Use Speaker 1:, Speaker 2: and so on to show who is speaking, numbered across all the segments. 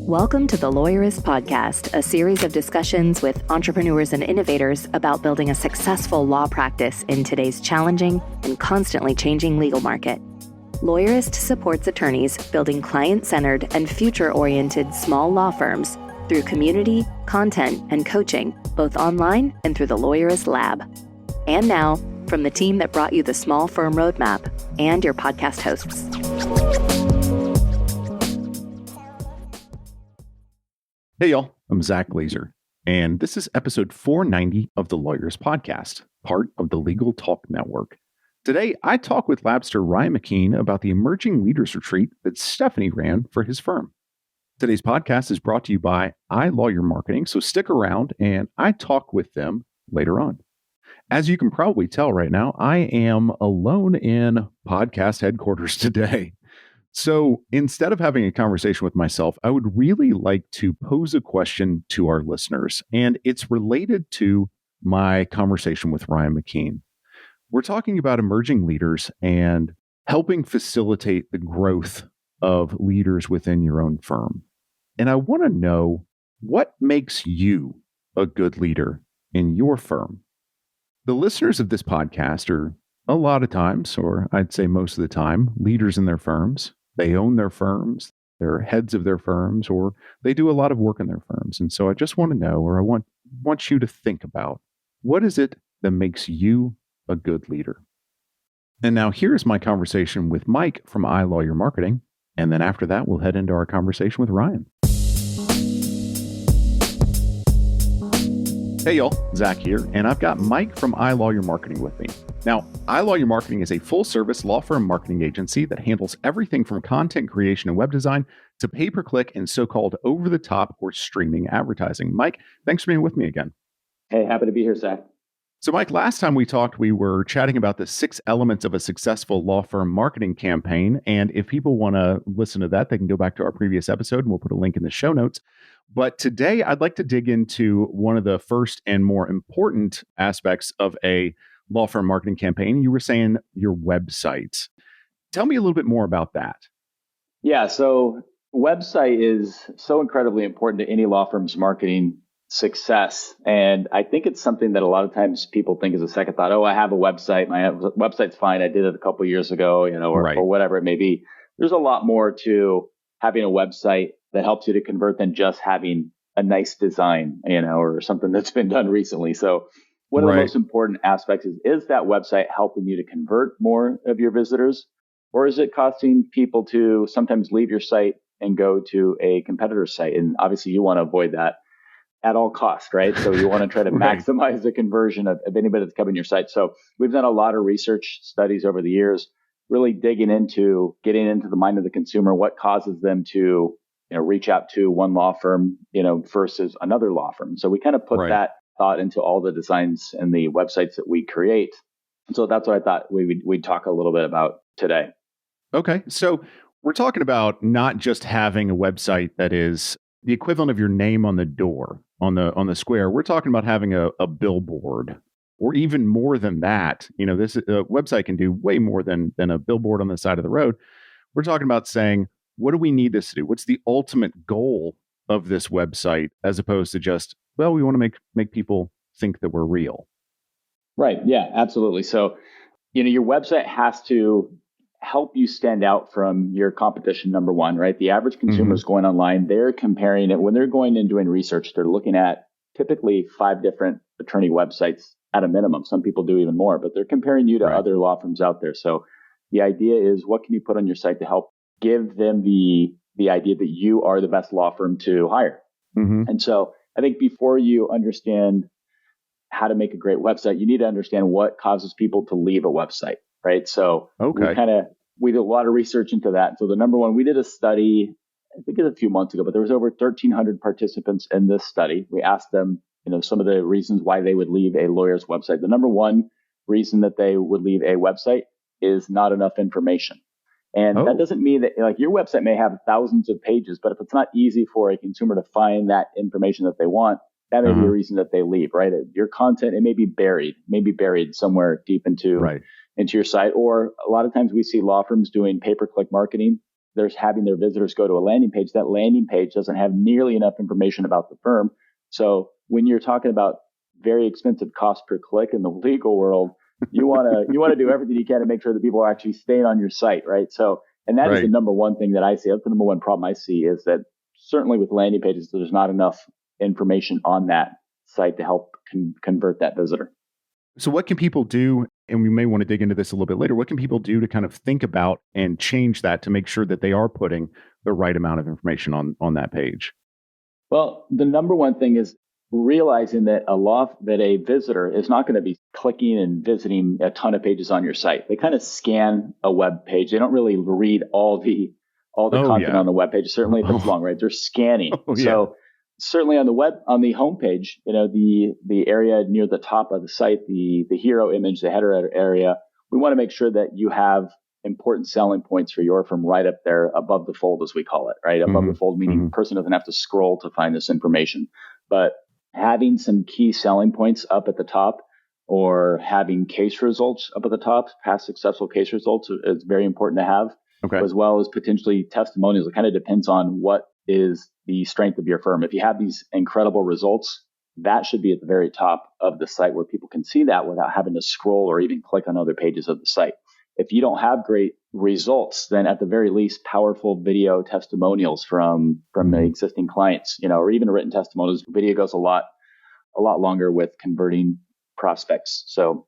Speaker 1: Welcome to the Lawyerist podcast, a series of discussions with entrepreneurs and innovators about building a successful law practice in today's challenging and constantly changing legal market. Lawyerist supports attorneys building client-centered and future-oriented small law firms through community, content, and coaching, both online and through the Lawyerist Lab. And now, from the team that brought you the Small Firm Roadmap and your podcast hosts.
Speaker 2: Hey y'all, I'm Zack, and this is episode 490 of the Lawyerist podcast, part of the Legal Talk Network. Today, I talk with Labster Ryan McKeen about the Emerging Leaders Retreat that Stephanie ran for his firm. Today's podcast is brought to you by iLawyerMarketing, so stick around and I talk with them later on. As you can probably tell right now, I am alone in podcast headquarters today. So instead of having a conversation with myself, I would really like to pose a question to our listeners, and it's related to my conversation with Ryan McKeen. We're talking about emerging leaders and helping facilitate the growth of leaders within your own firm. And I want to know, what makes you a good leader in your firm? The listeners of this podcast are a lot of times, or I'd say most of the time, leaders in their firms. They own their firms, they're heads of their firms, or they do a lot of work in their firms. And so I just want to know, or I want you to think about, what is it that makes you a good leader? And now here's my conversation with Mike from iLawyerMarketing. And then after that, we'll head into our conversation with Ryan. Hey y'all, Zack here, and I've got Mike from iLawyerMarketing with me. Now, iLawyerMarketing is a full-service law firm marketing agency that handles everything from content creation and web design to pay-per-click and so-called over-the-top or streaming advertising. Mike, thanks for being with me again.
Speaker 3: Hey, happy to be here, Zack.
Speaker 2: So, Mike, last time we talked, we were chatting about the 6 elements of a successful law firm marketing campaign. And if people want to listen to that, they can go back to our previous episode, and we'll put a link in the show notes. But today, I'd like to dig into one of the first and more important aspects of a law firm marketing campaign. You were saying your website. Tell me a little bit more about that.
Speaker 3: Yeah, so website is so incredibly important to any law firm's marketing success. And I think it's something that a lot of times people think is a second thought. Oh, I have a website. My website's fine. I did it a couple of years ago, or whatever it may be. There's a lot more to having a website that helps you to convert than just having a nice design, or something that's been done recently. So one of the most important aspects is that website helping you to convert more of your visitors, or is it costing people to sometimes leave your site and go to a competitor's site? And obviously you want to avoid that at all costs, right? So you want to try to maximize the conversion of anybody that's coming to your site. So we've done a lot of research studies over the years, really digging into getting into the mind of the consumer, what causes them to reach out to one law firm, versus another law firm. So we kind of put that thought into all the designs and the websites that we create. And so that's what I thought we'd talk a little bit about today.
Speaker 2: Okay. So we're talking about not just having a website that is the equivalent of your name on the door, on the square. We're talking about having a billboard, or even more than that. This website can do way more than a billboard on the side of the road. We're talking about saying, what do we need this to do? What's the ultimate goal of this website, as opposed to just, well, we want to make people think that we're real.
Speaker 3: Right. Yeah, absolutely. So, your website has to help you stand out from your competition, number one, right? The average consumer is going online. They're comparing it. When they're going and doing research, they're looking at typically 5 different attorney websites at a minimum. Some people do even more, but they're comparing you to other law firms out there. So the idea is, what can you put on your site to help give them the idea that you are the best law firm to hire? And so I think before you understand how to make a great website, you need to understand what causes people to leave a website, right? So we did a lot of research into that. So the number one, we did a study, I think it was a few months ago, but there was over 1,300 participants in this study. We asked them, some of the reasons why they would leave a lawyer's website. The number one reason that they would leave a website is not enough information. And that doesn't mean that your website may have thousands of pages, but if it's not easy for a consumer to find that information that they want, that may be a reason that they leave, right? Your content, it may be buried somewhere deep into your site. Or a lot of times we see law firms doing pay-per-click marketing they're having their visitors go to a landing page. That landing page doesn't have nearly enough information about the firm. So when you're talking about very expensive cost per click in the legal world, you want to do everything you can to make sure that people are actually staying on your site, right? So, and that is the number one thing that I see. That's the number one problem I see, is that certainly with landing pages, there's not enough information on that site to help convert that visitor.
Speaker 2: So what can people do, and we may want to dig into this a little bit later, what can people do to kind of think about and change that to make sure that they are putting the right amount of information on that page?
Speaker 3: Well, the number one thing is realizing that a visitor is not going to be clicking and visiting a ton of pages on your site. They kind of scan a web page. They don't really read all the content on the web page, certainly if it's long, right? They're scanning. So certainly on the homepage, the area near the top of the site, the hero image, the header area, we want to make sure that you have important selling points for your firm right up there above the fold, as we call it, right? Above the fold, meaning the person doesn't have to scroll to find this information. But having some key selling points up at the top, or having case results up at the top, past successful case results, is very important to have, as well as potentially testimonials. It kind of depends on what is the strength of your firm. If you have these incredible results, that should be at the very top of the site where people can see that without having to scroll or even click on other pages of the site. If you don't have great results, then at the very least, powerful video testimonials from the existing clients, or even written testimonials. Video goes a lot longer with converting prospects. So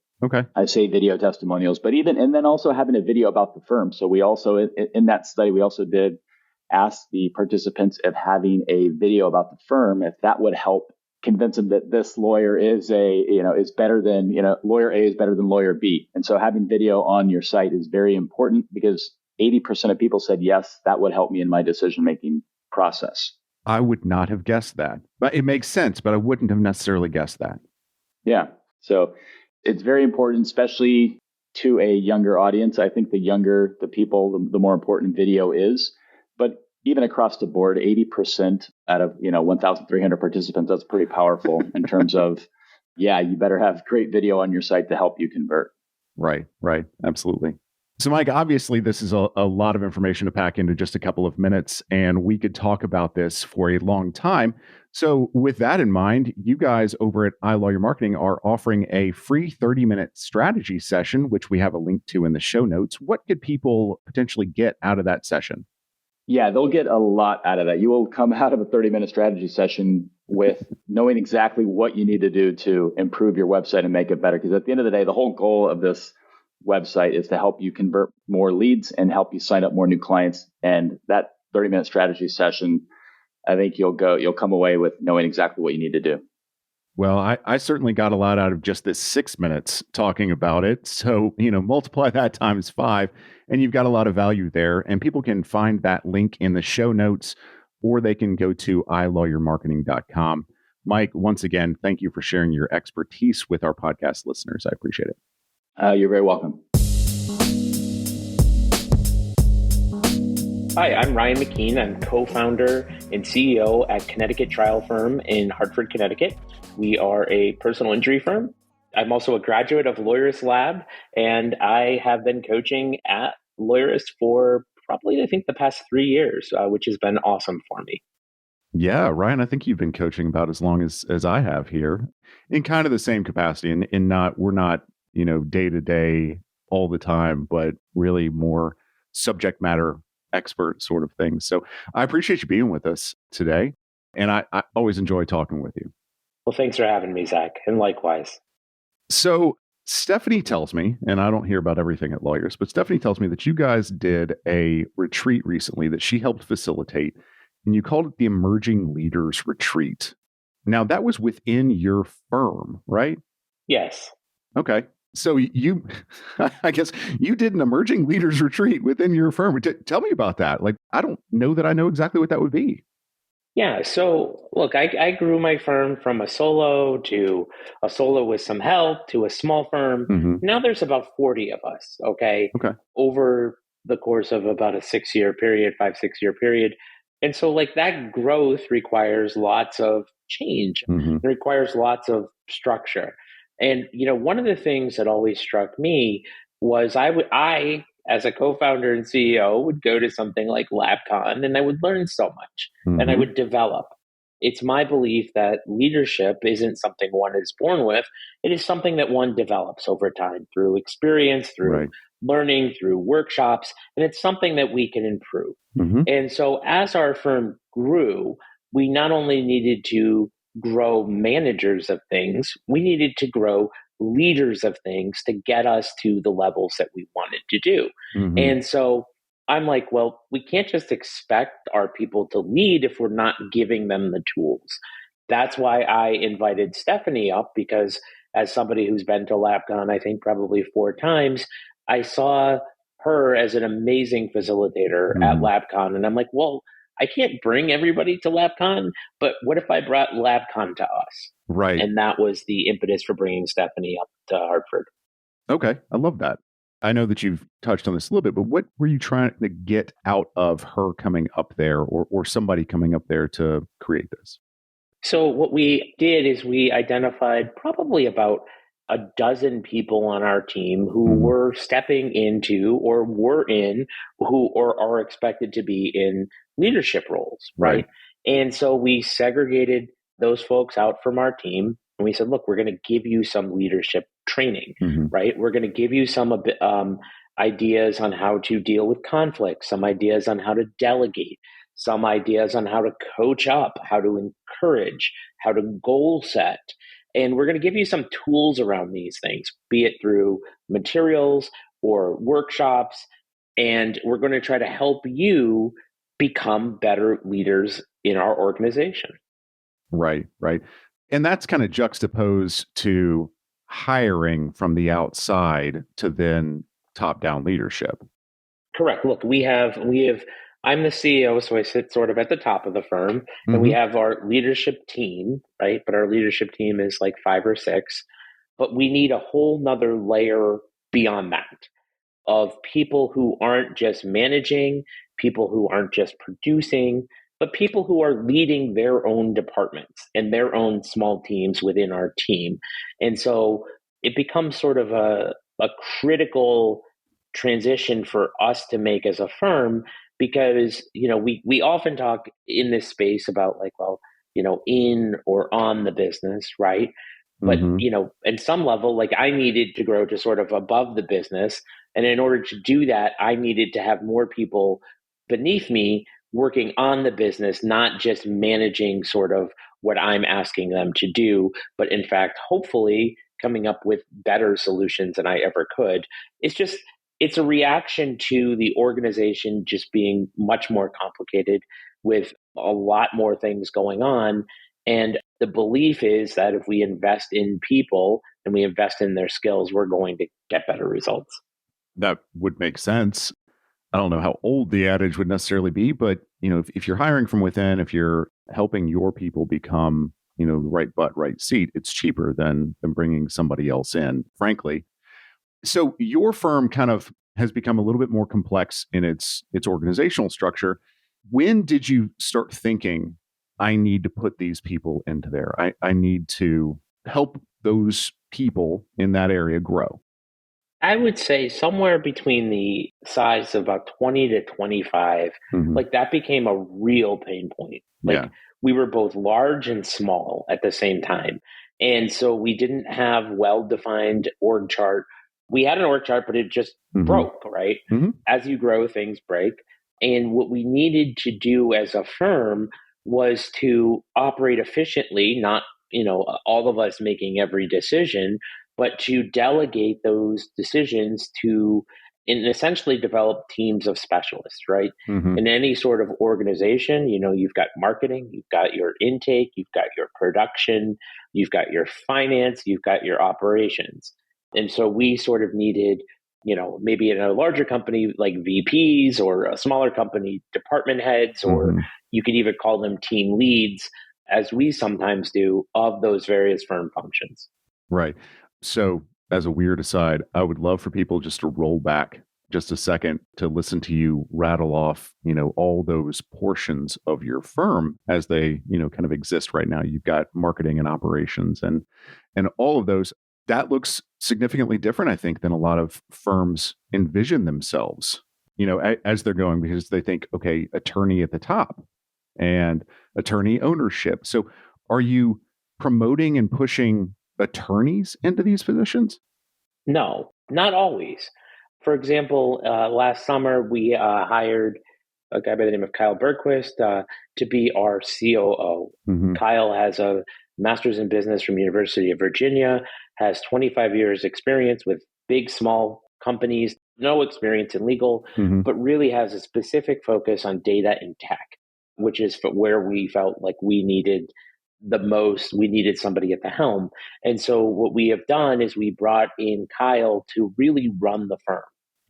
Speaker 3: I say video testimonials, but and then also having a video about the firm. So we also, in that study, we also did ask the participants if having a video about the firm, if that would help convince them that this lawyer is better than, lawyer A is better than lawyer B. And so having video on your site is very important, because 80% of people said, yes, that would help me in my decision-making process.
Speaker 2: I would not have guessed that, but it makes sense, but I wouldn't have necessarily guessed that.
Speaker 3: Yeah. So it's very important, especially to a younger audience. I think the younger the people, the more important video is. But even across the board, 80% out of 1,300 participants, that's pretty powerful in terms of, you better have great video on your site to help you convert.
Speaker 2: Right. Absolutely. So, Mike, obviously, this is a lot of information to pack into just a couple of minutes, and we could talk about this for a long time. So with that in mind, you guys over at iLawyer Marketing are offering a free 30-minute strategy session, which we have a link to in the show notes. What could people potentially get out of that session?
Speaker 3: Yeah, they'll get a lot out of that. You will come out of a 30-minute strategy session with knowing exactly what you need to do to improve your website and make it better. Because at the end of the day, the whole goal of this website is to help you convert more leads and help you sign up more new clients. And that 30-minute strategy session, I think you'll come away with knowing exactly what you need to do.
Speaker 2: Well, I certainly got a lot out of just this 6 minutes talking about it. So, multiply that times 5 and you've got a lot of value there. And people can find that link in the show notes, or they can go to iLawyerMarketing.com. Mike, once again, thank you for sharing your expertise with our podcast listeners. I appreciate it.
Speaker 3: You're very welcome.
Speaker 4: Hi, I'm Ryan McKeen. I'm co-founder and CEO at Connecticut Trial Firm in Hartford, Connecticut. We are a personal injury firm. I'm also a graduate of Lawyerist Lab, and I have been coaching at Lawyerist for probably, I think, the past 3 years, which has been awesome for me.
Speaker 2: Yeah, Ryan, I think you've been coaching about as long as I have here, in kind of the same capacity, and we're not, day to day all the time, but really more subject matter expert sort of thing. So I appreciate you being with us today, and I always enjoy talking with you.
Speaker 4: Well, thanks for having me, Zack, and likewise.
Speaker 2: So Stephanie tells me, and I don't hear about everything at Lawyers, but Stephanie tells me that you guys did a retreat recently that she helped facilitate, and you called it the Emerging Leaders Retreat. Now, that was within your firm, right?
Speaker 4: Yes.
Speaker 2: Okay. So you, I guess you did an Emerging Leaders Retreat within your firm. Tell me about that. Like, I don't know that I know exactly what that would be.
Speaker 4: Yeah. So look, I grew my firm from a solo to a solo with some help to a small firm.
Speaker 2: Mm-hmm.
Speaker 4: Now there's about 40 of us. Okay. Over the course of about a 5-6 year period. And so like that growth requires lots of change.
Speaker 2: Mm-hmm.
Speaker 4: It requires lots of structure. And, one of the things that always struck me was I as a co-founder and CEO, would go to something like LabCon and I would learn so much and I would develop. It's my belief that leadership isn't something one is born with. It is something that one develops over time through experience, through learning, through workshops, and it's something that we can improve. And so as our firm grew, we not only needed to grow managers of things, we needed to grow leaders of things to get us to the levels that we wanted to do. And so I'm like, well, we can't just expect our people to lead if we're not giving them the tools. That's why I invited Stephanie up, because as somebody who's been to LabCon, I think probably 4 times, I saw her as an amazing facilitator at LabCon. And I'm like, well, I can't bring everybody to LabCon, but what if I brought LabCon to us?
Speaker 2: Right.
Speaker 4: And that was the impetus for bringing Stephanie up to Hartford.
Speaker 2: Okay. I love that. I know that you've touched on this a little bit, but what were you trying to get out of her coming up there or somebody coming up there to create this?
Speaker 4: So what we did is we identified probably about a dozen people on our team who were stepping into or were in who or are expected to be in leadership roles, right? And so we segregated those folks out from our team and we said, look, we're going to give you some leadership training, right? We're going to give you some ideas on how to deal with conflict, some ideas on how to delegate, some ideas on how to coach up, how to encourage, how to goal set. And we're going to give you some tools around these things, be it through materials or workshops. And we're going to try to help you become better leaders in our organization. Right.
Speaker 2: And that's kind of juxtaposed to hiring from the outside to then top-down leadership.
Speaker 4: Correct. Look, we have I'm the CEO, so I sit sort of at the top of the firm, and we have our leadership team, right? But our leadership team is like 5 or 6, but we need a whole nother layer beyond that of people who aren't just managing, people who aren't just producing, but people who are leading their own departments and their own small teams within our team. And so it becomes sort of a critical transition for us to make as a firm, because, we often talk in this space about like, well, in or on the business, right? But, at some level, like I needed to grow to sort of above the business. And in order to do that, I needed to have more people beneath me working on the business, not just managing sort of what I'm asking them to do, but in fact, hopefully coming up with better solutions than I ever could. It's a reaction to the organization just being much more complicated with a lot more things going on. And the belief is that if we invest in people and we invest in their skills, we're going to get better results.
Speaker 2: That would make sense. I don't know how old the adage would necessarily be, but if you're hiring from within, if you're helping your people become, the right butt, right seat, it's cheaper than bringing somebody else in, frankly. So your firm kind of has become a little bit more complex in its organizational structure. When did you start thinking, I need to put these people into there? I need to help those people in that area grow.
Speaker 4: I would say somewhere between the size of about 20 to 25, like that became a real pain point. We were both large and small at the same time. And so we didn't have well-defined org chart. We had an org chart, but it just broke, right? As you grow, things break. And what we needed to do as a firm was to operate efficiently, not, all of us making every decision, but to delegate those decisions to and essentially develop teams of specialists, right? In any sort of organization, you've got marketing, you've got your intake, you've got your production, you've got your finance, you've got your operations. And so we sort of needed, maybe in a larger company like VPs, or a smaller company, department heads, or you could even call them team leads, as we sometimes do, of those various firm functions.
Speaker 2: Right. So as a weird aside, I would love for people just to roll back just a second to listen to you rattle off, all those portions of your firm as they, kind of exist right now. You've got marketing and operations and all of those. That looks significantly different, I think, than a lot of firms envision themselves, as they're going, because they think, okay, attorney at the top and attorney ownership. So are you promoting and pushing attorneys into these positions?
Speaker 4: No, not always. For example, last summer, we hired a guy by the name of Kyle Bergquist to be our COO.
Speaker 2: Mm-hmm.
Speaker 4: Kyle has a master's in business from University of Virginia, has 25 years experience with big, small companies, no experience in legal,
Speaker 2: Mm-hmm.
Speaker 4: but really has a specific focus on data and tech, which is where we felt like we needed somebody at the helm. And so what we have done is we brought in Kyle to really run the firm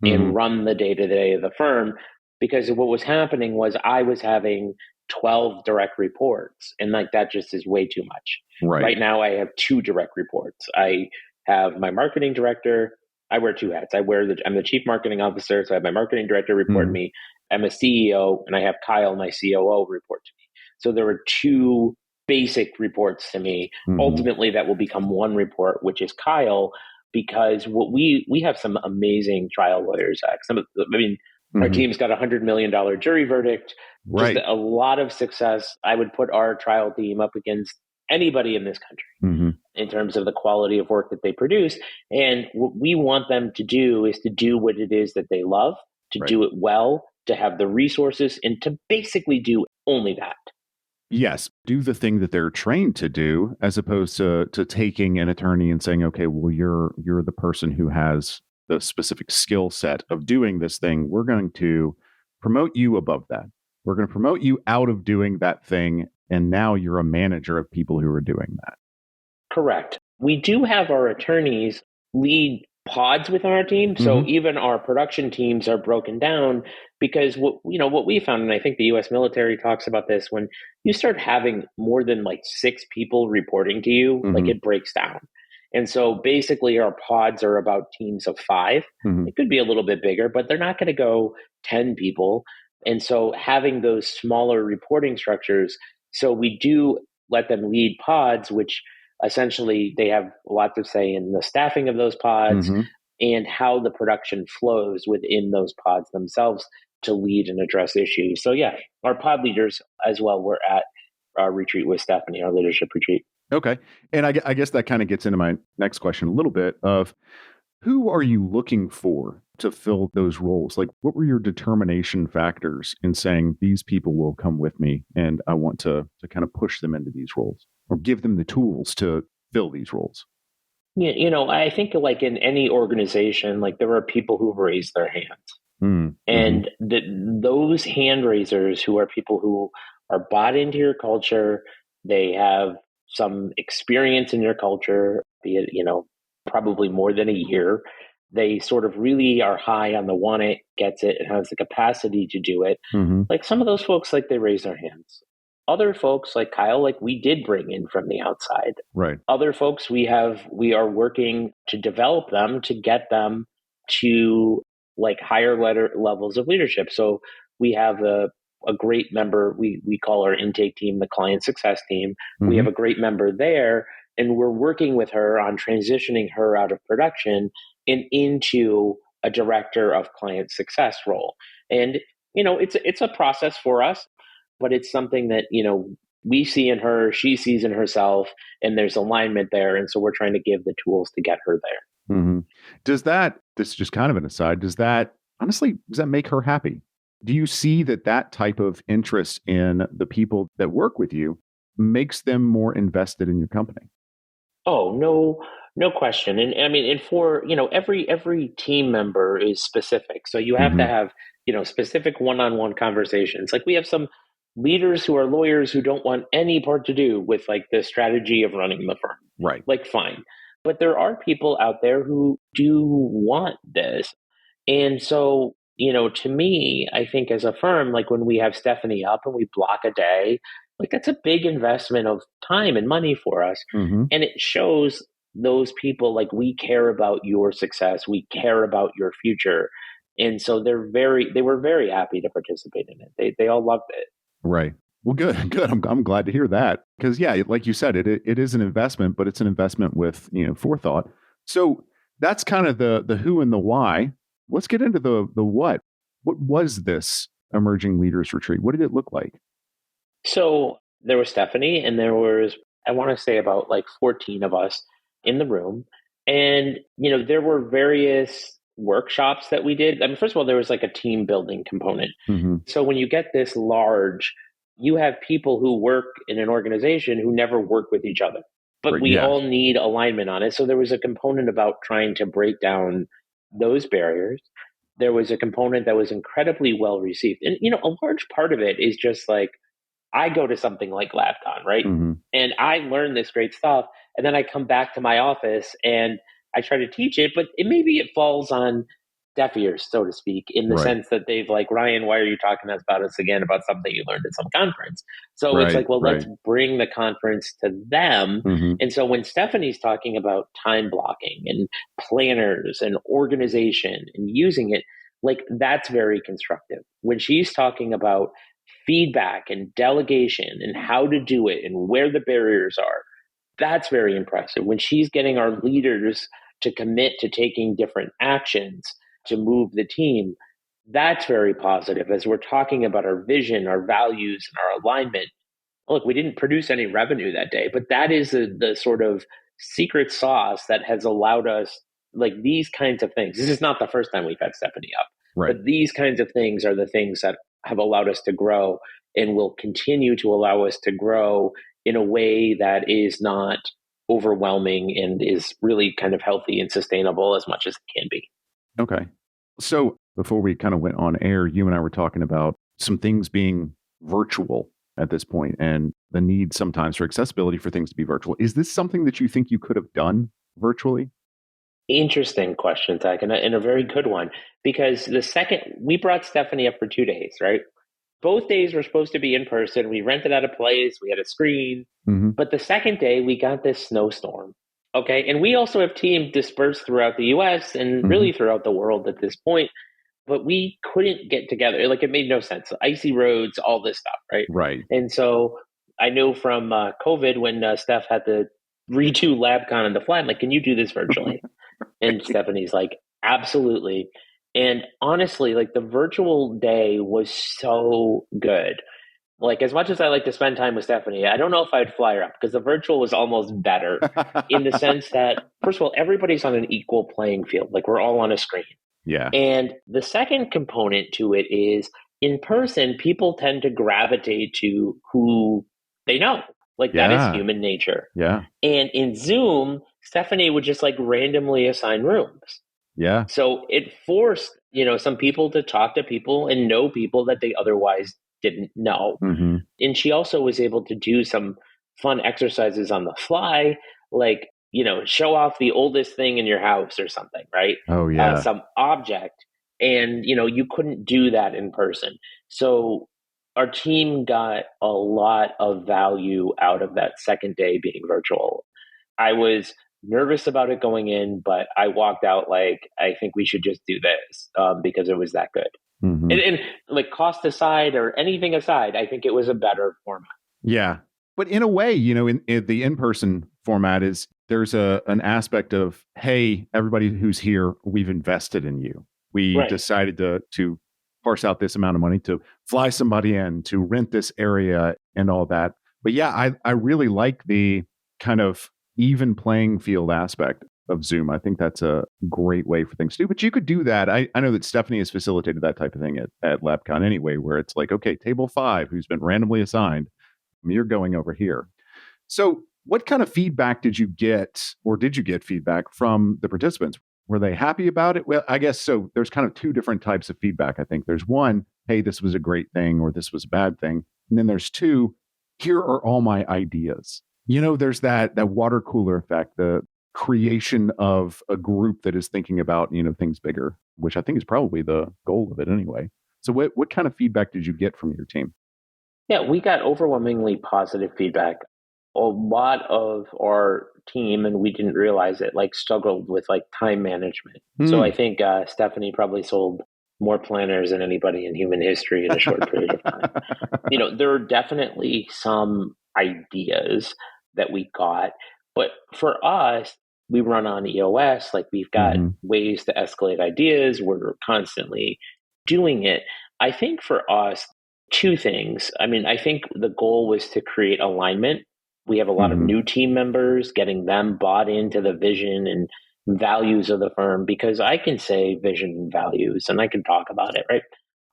Speaker 2: Mm-hmm.
Speaker 4: and run the day-to-day of the firm, because what was happening was I was having 12 direct reports, and like that just is way too much. Right now I have 2 direct reports. I have my marketing director. I wear 2 hats. I'm the chief marketing officer, so I have my marketing director report to me. I'm a CEO, and I have Kyle, my COO, report to me. So there were 2 basic reports to me. Ultimately, that will become 1 report, which is Kyle, because what we have some amazing trial lawyers. Our team's got $100 million jury verdict.
Speaker 2: Right.
Speaker 4: Just a lot of success. I would put our trial team up against anybody in this country in terms of the quality of work that they produce. And what we want them to do is to do what it is that they love, to do it well, to have the resources, and to basically do only that.
Speaker 2: Yes, do the thing that they're trained to do, as opposed to taking an attorney and saying, okay, well, you're the person who has the specific skill set of doing this thing. We're going to promote you above that. We're going to promote you out of doing that thing. And now you're a manager of people who are doing that.
Speaker 4: Correct. We do have our attorneys lead pods within our team. So even our production teams are broken down, because what we found, and I think the US military talks about this, when you start having more than like 6 people reporting to you, like it breaks down. And so basically our pods are about teams of 5. It could be a little bit bigger, but they're not going to go 10 people. And so having those smaller reporting structures, so we do let them lead pods, which essentially they have a lot to say in the staffing of those pods and how the production flows within those pods themselves to lead and address issues. So yeah, our pod leaders as well were at our retreat with Stephanie, our leadership retreat.
Speaker 2: Okay. And I guess that kind of gets into my next question a little bit of, who are you looking for to fill those roles? Like, what were your determination factors in saying these people will come with me and I want to kind of push them into these roles, or give them the tools to fill these roles?
Speaker 4: Yeah, I think like in any organization, like there are people who've raised their hands. And those hand raisers who are people who are bought into your culture, they have some experience in your culture, be it, probably more than a year. They sort of really are high on the want it, gets it, and has the capacity to do it. Like some of those folks, like they raise their hands. Other folks like Kyle, like we did bring in from the outside.
Speaker 2: Right.
Speaker 4: Other folks we are working to develop them, to get them to like higher levels of leadership. So we have a great member, we call our intake team the client success team. We have a great member there, and we're working with her on transitioning her out of production and into a director of client success role. And, it's a process for us, but it's something that, we see in her, she sees in herself, and there's alignment there. And so we're trying to give the tools to get her there.
Speaker 2: This is just kind of an aside, does that make her happy? Do you see that type of interest in the people that work with you makes them more invested in your company?
Speaker 4: Oh, no question. And I mean, and for, every team member is specific. So you have to have, specific one-on-one conversations. Like we have some leaders who are lawyers who don't want any part to do with like the strategy of running the firm.
Speaker 2: Right.
Speaker 4: Like, fine. But there are people out there who do want this. And so, to me, I think as a firm, like when we have Stephanie up and we block a day, like that's a big investment of time and money for us. And it shows those people, like, we care about your success. We care about your future. And so they were very happy to participate in it. They all loved it.
Speaker 2: Right. Well, good. I'm glad to hear that, because yeah, like you said, it is an investment, but it's an investment with, forethought. So that's kind of the who and the why. Let's get into the what. What was this emerging leaders retreat? What did it look like?
Speaker 4: So there was Stephanie, and there was, I want to say, about like 14 of us in the room. And, there were various workshops that we did. I mean, first of all, there was like a team building component.
Speaker 2: Mm-hmm.
Speaker 4: So when you get this large, you have people who work in an organization who never work with each other, but
Speaker 2: Right,
Speaker 4: we
Speaker 2: yeah.
Speaker 4: all need alignment on it. So there was a component about trying to break down those barriers. There was a component that was incredibly well received. And, a large part of it is just like, I go to something like LabCon, right?
Speaker 2: Mm-hmm.
Speaker 4: And I learn this great stuff. And then I come back to my office and I try to teach it, but maybe it falls on deaf ears, so to speak, in the
Speaker 2: Right.
Speaker 4: sense that they've like, Ryan, why are you talking about us again about something you learned at some conference? So it's like, well, let's bring the conference to them.
Speaker 2: Mm-hmm.
Speaker 4: And so when Stephanie's talking about time blocking and planners and organization and using it, like that's very constructive. When she's talking about feedback and delegation and how to do it and where the barriers are, that's very impressive. When she's getting our leaders to commit to taking different actions to move the team, that's very positive. As we're talking about our vision, our values, and our alignment, look, we didn't produce any revenue that day, but that is the sort of secret sauce that has allowed us, like these kinds of things. This is not the first time we've had Stephanie up,
Speaker 2: Right.
Speaker 4: but these kinds of things are the things that have allowed us to grow and will continue to allow us to grow in a way that is not overwhelming and is really kind of healthy and sustainable as much as it can be.
Speaker 2: Okay. So before we kind of went on air, you and I were talking about some things being virtual at this point and the need sometimes for accessibility for things to be virtual. Is this something that you think you could have done virtually?
Speaker 4: Interesting question, Zack, and a very good one, because the second we brought Stephanie up for 2 days, right? Both days were supposed to be in person. We rented out a place, we had a screen, but the second day we got this snowstorm. Okay. And we also have teams dispersed throughout the US and really throughout the world at this point, but we couldn't get together. Like it made no sense. Icy roads, all this stuff, right?
Speaker 2: Right.
Speaker 4: And so I know from COVID when Steph had to redo LabCon on the fly, I'm like, can you do this virtually? And Stephanie's like, absolutely. And honestly, like the virtual day was so good. Like as much as I like to spend time with Stephanie, I don't know if I'd fly her up because the virtual was almost better in the sense that, first of all, everybody's on an equal playing field. Like we're all on a screen.
Speaker 2: Yeah.
Speaker 4: And the second component to it is in person, people tend to gravitate to who they know. Like that is human nature.
Speaker 2: Yeah.
Speaker 4: And in Zoom, Stephanie would just like randomly assign rooms.
Speaker 2: Yeah.
Speaker 4: So it forced, some people to talk to people and know people that they otherwise didn't know. And she also was able to do some fun exercises on the fly, like, show off the oldest thing in your house or something, right?
Speaker 2: Oh, yeah.
Speaker 4: Some object. And, you couldn't do that in person. So our team got a lot of value out of that second day being virtual. I was nervous about it going in, but I walked out like, I think we should just do this because it was that good. And like cost aside or anything aside, I think it was a better format.
Speaker 2: Yeah. But in a way, in the in-person format is there's an aspect of, hey, everybody who's here, we've invested in you. We decided to parse out this amount of money to fly somebody in, to rent this area and all that. But yeah, I really like the kind of even playing field aspect of Zoom. I think that's a great way for things to do. But you could do that. I know that Stephanie has facilitated that type of thing at LabCon anyway, where it's like, okay, table 5, who's been randomly assigned, you're going over here. So what kind of feedback did you get, or did you get feedback from the participants? Were they happy about it? Well, I guess so. There's kind of 2 different types of feedback. I think there's one, hey, this was a great thing, or this was a bad thing. And then there's 2, here are all my ideas. There's that water cooler effect, the creation of a group that is thinking about, things bigger, which I think is probably the goal of it anyway. So what kind of feedback did you get from your team?
Speaker 4: Yeah, we got overwhelmingly positive feedback. A lot of our team, and we didn't realize it, like struggled with like time management. So I think Stephanie probably sold more planners than anybody in human history in a short period of time. There are definitely some ideas that we got, but for us, we run on EOS, like we've got ways to escalate ideas. We're constantly doing it. I think for us, two things. I mean, I think the goal was to create alignment. We have a lot of new team members, getting them bought into the vision and values of the firm, because I can say vision and values and I can talk about it, right?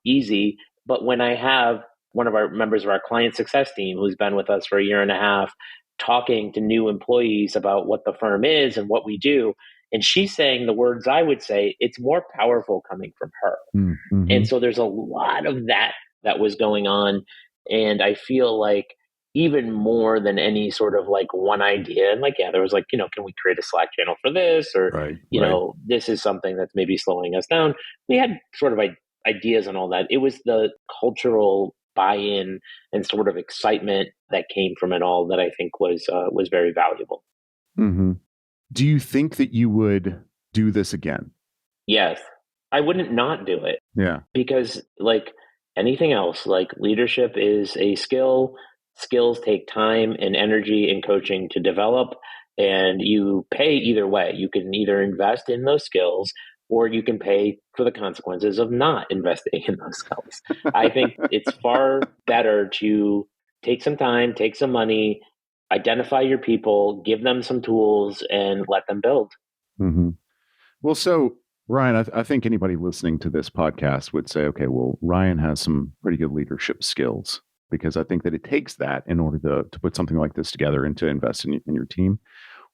Speaker 4: Easy. But when I have one of our members of our client success team who's been with us for a year and a half, talking to new employees about what the firm is and what we do, and she's saying the words I would say, it's more powerful coming from her. And so there's a lot of that was going on. And I feel like even more than any sort of like one idea, and like, yeah, there was like, can we create a Slack channel for this? Or, this is something that's maybe slowing us down. We had sort of ideas and all that. It was the cultural buy-in and sort of excitement that came from it all that I think was very valuable.
Speaker 2: Do you think that you would do this again?
Speaker 4: Yes. I wouldn't not do it.
Speaker 2: Yeah.
Speaker 4: Because like anything else, like leadership is a skill. Skills take time and energy and coaching to develop, and you pay either way. You can either invest in those skills or you can pay for the consequences of not investing in those skills. I think it's far better to take some time, take some money, identify your people, give them some tools, and let them build.
Speaker 2: Well, so Ryan, I think anybody listening to this podcast would say, okay, well, Ryan has some pretty good leadership skills, because I think that it takes that in order to put something like this together and to invest in your team.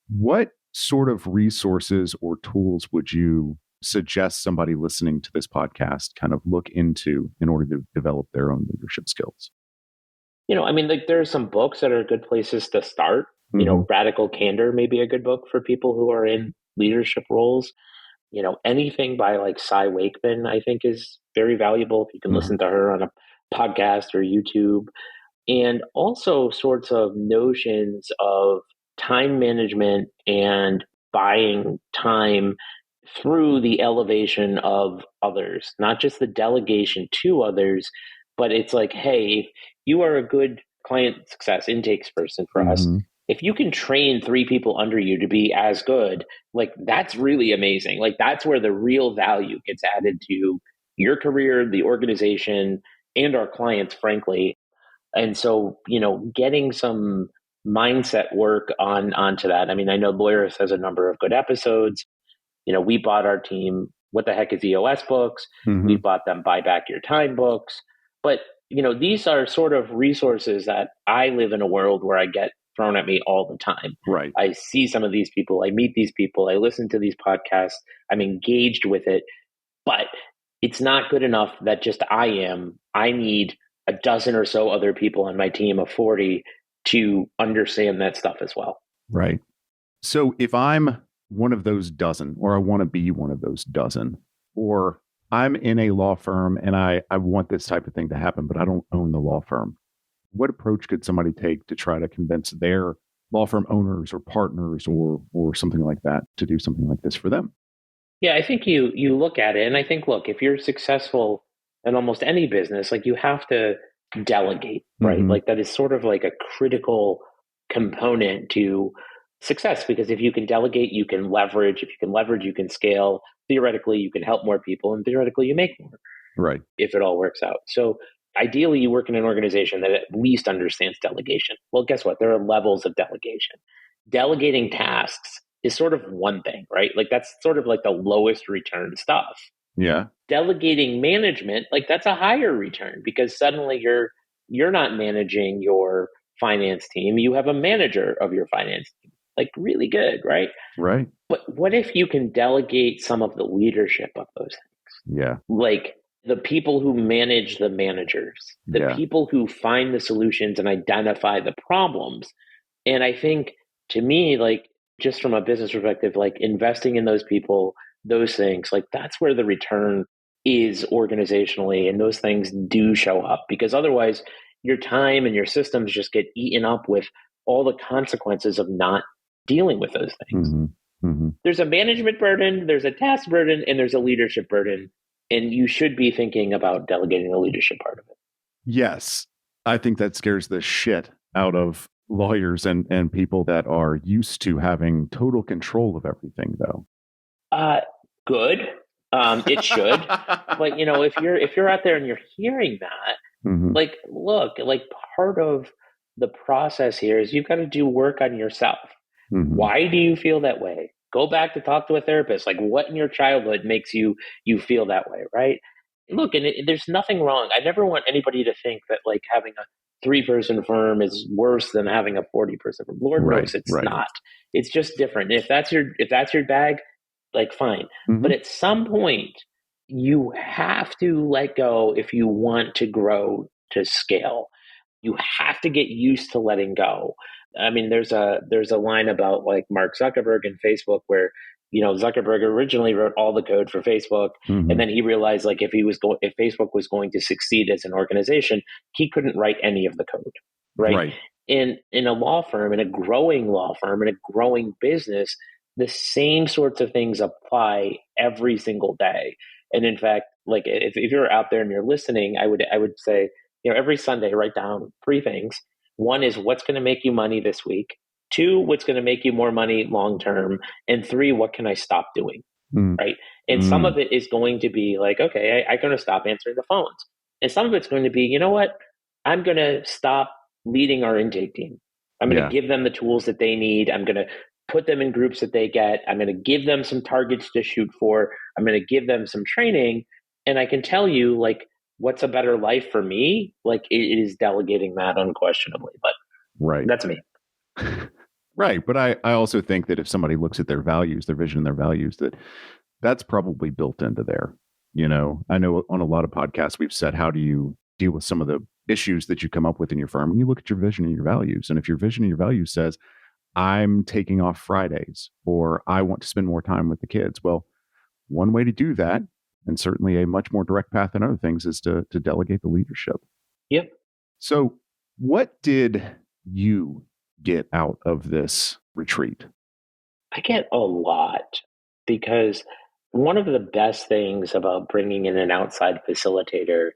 Speaker 2: What sort of resources or tools would you suggest somebody listening to this podcast kind of look into in order to develop their own leadership skills?
Speaker 4: I mean, like there are some books that are good places to start. Radical Candor may be a good book for people who are in leadership roles. Anything by like Cy Wakeman, I think is very valuable. If you can listen to her on a podcast or YouTube. And also sorts of notions of time management and buying time through the elevation of others, not just the delegation to others, but it's like, hey, if you are a good client success intakes person for us, if you can train 3 people under you to be as good, like that's really amazing. Like that's where the real value gets added to your career, the organization, and our clients, frankly. And so, getting some mindset work onto that. I mean, I know Lawyerist has a number of good episodes. We bought our team What the Heck is EOS books. We bought them Buy Back Your Time books. But, these are sort of resources that I live in a world where I get thrown at me all the time.
Speaker 2: Right.
Speaker 4: I see some of these people, I meet these people, I listen to these podcasts, I'm engaged with it, but it's not good enough that just I need a dozen or so other people on my team of 40 to understand that stuff as well.
Speaker 2: Right. So if I'm one of those dozen, or I want to be one of those dozen, or I'm in a law firm and I want this type of thing to happen, but I don't own the law firm, what approach could somebody take to try to convince their law firm owners or partners or something like that to do something like this for them?
Speaker 4: Yeah, I think you look at it and I think, look, if you're successful in almost any business, like you have to delegate, right? Like that is sort of like a critical component to success, because if you can delegate, you can leverage. If you can leverage, you can scale. Theoretically, you can help more people, and theoretically, you make more.
Speaker 2: Right.
Speaker 4: If it all works out. So ideally, you work in an organization that at least understands delegation. Well, guess what? There are levels of delegation. Delegating tasks is sort of one thing, right? Like that's sort of like the lowest return stuff.
Speaker 2: Yeah.
Speaker 4: Delegating management, like that's a higher return, because suddenly you're not managing your finance team. You have a manager of your finance team. Like really good, right?
Speaker 2: Right.
Speaker 4: But what if you can delegate some of the leadership of those things?
Speaker 2: Yeah.
Speaker 4: Like the people who manage the managers, the people who find the solutions and identify the problems. And I think, to me, like just from a business perspective, like investing in those people, those things, like that's where the return is organizationally. And those things do show up, because otherwise your time and your systems just get eaten up with all the consequences of not dealing with those things. There's a management burden, there's a task burden, and there's a leadership burden. And you should be thinking about delegating the leadership part of it.
Speaker 2: Yes. I think that scares the shit out of lawyers and people that are used to having total control of everything, though?
Speaker 4: Good. It should. But if you're out there and you're hearing that, like, look, like part of the process here is you've got to do work on yourself. Why do you feel that way? Go back to talk to a therapist. Like, what in your childhood makes you feel that way, right? Look, and there's nothing wrong. I never want anybody to think that like having a 3-person firm is worse than having a 40-person firm. Lord knows it's not. It's just different. If that's your bag, like fine. But at some point, you have to let go if you want to grow to scale. You have to get used to letting go. I mean, there's a line about like Mark Zuckerberg and Facebook where, Zuckerberg originally wrote all the code for Facebook. And then he realized like if Facebook was going to succeed as an organization, he couldn't write any of the code. Right. In a law firm, in a growing law firm, in a growing business, the same sorts of things apply every single day. And in fact, like if you're out there and you're listening, I would say, every Sunday, write down 3 things. 1 is what's going to make you money this week. 2, what's going to make you more money long term. And 3, what can I stop doing? Right. And some of it is going to be like, okay, I'm going to stop answering the phones. And some of it's going to be, you know what? I'm going to stop leading our intake team. I'm going to give them the tools that they need. I'm going to put them in groups that they get. I'm going to give them some targets to shoot for. I'm going to give them some training. And I can tell you, like, what's a better life for me? Like, it is delegating that unquestionably. But that's me.
Speaker 2: Right. But I also think that if somebody looks at their values, their vision, and their values, that's probably built into there. I know on a lot of podcasts, we've said, how do you deal with some of the issues that you come up with in your firm? And you look at your vision and your values. And if your vision and your values says, I'm taking off Fridays, or I want to spend more time with the kids. Well, one way to do that, and certainly a much more direct path than other things, is to delegate the leadership.
Speaker 4: Yep.
Speaker 2: So what did you get out of this retreat?
Speaker 4: I get a lot, because one of the best things about bringing in an outside facilitator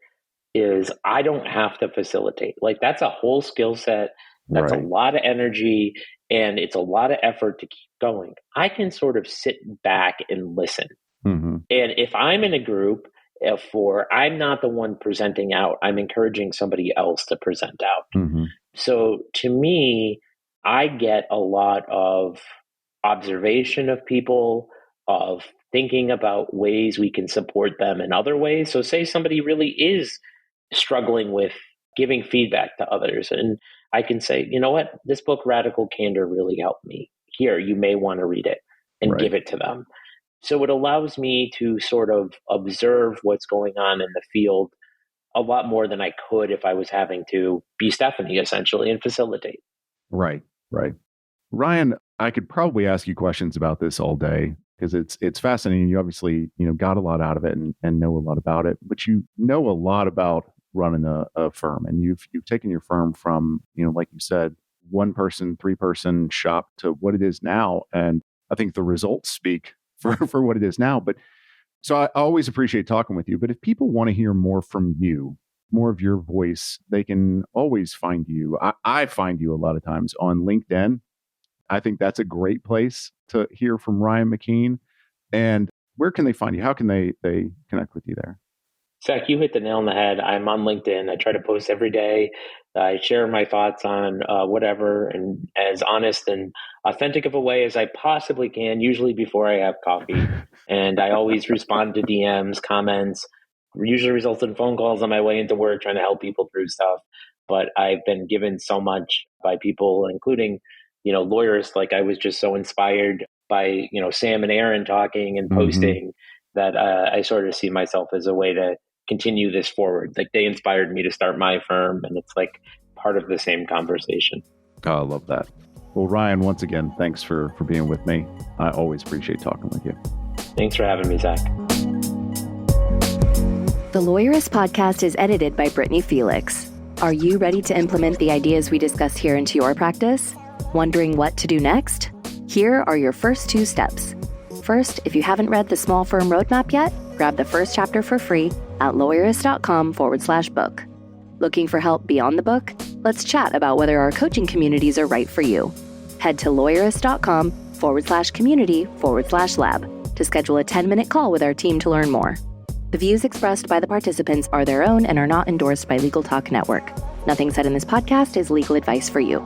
Speaker 4: is I don't have to facilitate. Like, that's a whole skill set. That's a lot of energy, and it's a lot of effort to keep going. I can sort of sit back and listen. And if I'm in a group, I'm not the one presenting out, I'm encouraging somebody else to present out. So to me, I get a lot of observation of people, of thinking about ways we can support them in other ways. So say somebody really is struggling with giving feedback to others, and I can say, you know what, this book, Radical Candor, really helped me. Here, you may want to read it, and give it to them. So it allows me to sort of observe what's going on in the field a lot more than I could if I was having to be Stephanie, essentially, and facilitate.
Speaker 2: Right. Ryan, I could probably ask you questions about this all day, because it's fascinating. You obviously, got a lot out of it and know a lot about it, but you know a lot about running a firm, and you've taken your firm from, like you said, 1-person, 3-person shop to what it is now. And I think the results speak for what it is now. But so I always appreciate talking with you, but if people want to hear more from you, more of your voice, they can always find you. I find you a lot of times on LinkedIn. I think that's a great place to hear from Ryan McKeen. And where can they find you? How can they connect with you there?
Speaker 4: Zack, you hit the nail on the head. I'm on LinkedIn. I try to post every day. I share my thoughts on whatever, and as honest and authentic of a way as I possibly can, usually before I have coffee. And I always respond to DMs, comments, usually results in phone calls on my way into work, trying to help people through stuff. But I've been given so much by people, including, Lawyerist. Like, I was just so inspired by, Sam and Aaron talking and posting that I sort of see myself as a way to continue this forward. Like, they inspired me to start my firm, and it's like part of the same conversation.
Speaker 2: Oh, I love that. Well, Ryan, once again, thanks for being with me. I always appreciate talking with you.
Speaker 4: Thanks for having me, Zack.
Speaker 1: The Lawyerist podcast is edited by Brittany Felix. Are you ready to implement the ideas we discuss here into your practice? Wondering what to do next? Here are your first 2 steps. First, if you haven't read the Small Firm Roadmap yet, grab the first chapter for free at Lawyerist.com/book. Looking for help beyond the book? Let's chat about whether our coaching communities are right for you. Head to Lawyerist.com/community/lab to schedule a 10-minute call with our team to learn more. The views expressed by the participants are their own and are not endorsed by Legal Talk Network. Nothing said in this podcast is legal advice for you.